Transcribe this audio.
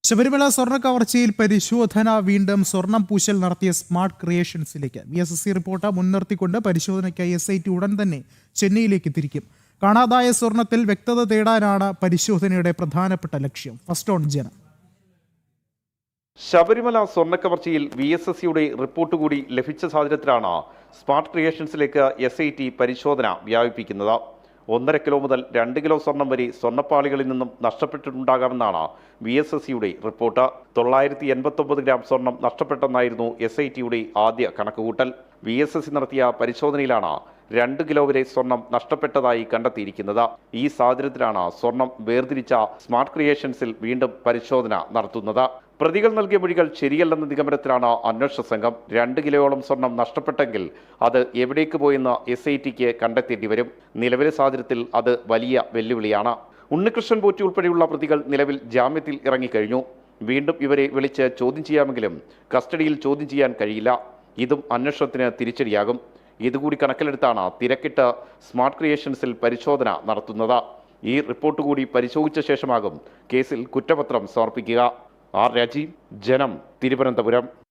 ശബരിമല സ്വർണ്ണ കവർച്ചയിൽ പരിശോധന വീണ്ടും സ്വർണം പൂശൽ നടത്തിയ സ്മാർട്ട് ക്രിയേഷൻസിലേക്ക് VSSC റിപ്പോർട്ട് മുൻനിർത്തിക്കൊണ്ട് പരിശോധനയ്ക്കായി SIT ഉടൻ തന്നെ ചെന്നൈയിലേക്ക് തിരിക്കും. കാണാതായ സ്വർണത്തിൽ വ്യക്തത തേടാനാണ് പരിശോധനയുടെ പ്രധാനപ്പെട്ട ലക്ഷ്യം. ഫസ്റ്റ് ഓൺ ജനം. ശബരിമല സ്വർണ്ണക്കവർച്ചയിൽ VSSCയുടെ റിപ്പോർട്ട് കൂടി ലഭിച്ച സാഹചര്യത്തിലാണ് സ്മാർട്ട് ക്രിയേഷൻസിലേക്ക് SIT പരിശോധന വ്യാപിപ്പിക്കുന്നത്. 1.5 കിലോ മുതൽ 2 കിലോ സ്വർണം വരെ സ്വർണ്ണപ്പാളികളിൽ നിന്നും നഷ്ടപ്പെട്ടിട്ടുണ്ടാകാമെന്നാണ് VSSCയുടെ റിപ്പോർട്ട്. 989 ഗ്രാം സ്വർണം നഷ്ടപ്പെട്ടെന്നായിരുന്നു SITയുടെ ആദ്യ കണക്കുകൂട്ടൽ. VSSC നടത്തിയ പരിശോധനയിലാണ് 2 കിലോ വരെ സ്വർണം നഷ്ടപ്പെട്ടതായി കണ്ടെത്തിയിരിക്കുന്നത്. ഈ സാഹചര്യത്തിലാണ് സ്വർണം വേർതിരിച്ച സ്മാർട്ട് ക്രിയേഷൻസിൽ വീണ്ടും പരിശോധന നടത്തുന്നത്. പ്രതികൾ നൽകിയ മൊഴികൾ ശരിയല്ലെന്ന നിഗമനത്തിലാണ് അന്വേഷണ സംഘം. 2 കിലോയോളം സ്വർണം നഷ്ടപ്പെട്ടെങ്കിൽ അത് എവിടേക്ക് പോയെന്ന് SITക്ക് കണ്ടെത്തേണ്ടി വരും. നിലവിലെ സാഹചര്യത്തിൽ അത് വലിയ വെല്ലുവിളിയാണ്. ഉണ്ണികൃഷ്ണൻ പോറ്റി ഉൾപ്പെടെയുള്ള പ്രതികൾ നിലവിൽ ജാമ്യത്തിൽ ഇറങ്ങിക്കഴിഞ്ഞു. വീണ്ടും ഇവരെ വിളിച്ച് ചോദ്യം ചെയ്യാമെങ്കിലും കസ്റ്റഡിയിൽ ചോദ്യം ചെയ്യാൻ കഴിയില്ല. ഇതും അന്വേഷണത്തിന് തിരിച്ചടിയാകും. ഇതുകൂടി കണക്കിലെടുത്താണ് തിരക്കിട്ട് സ്മാർട്ട് ക്രിയേഷൻസിൽ പരിശോധന നടത്തുന്നത്. ഈ റിപ്പോർട്ട് കൂടി പരിശോധിച്ച ശേഷമാകും കേസിൽ കുറ്റപത്രം സമർപ്പിക്കുക. ആർ രാജീവ്, ജനം, തിരുവനന്തപുരം.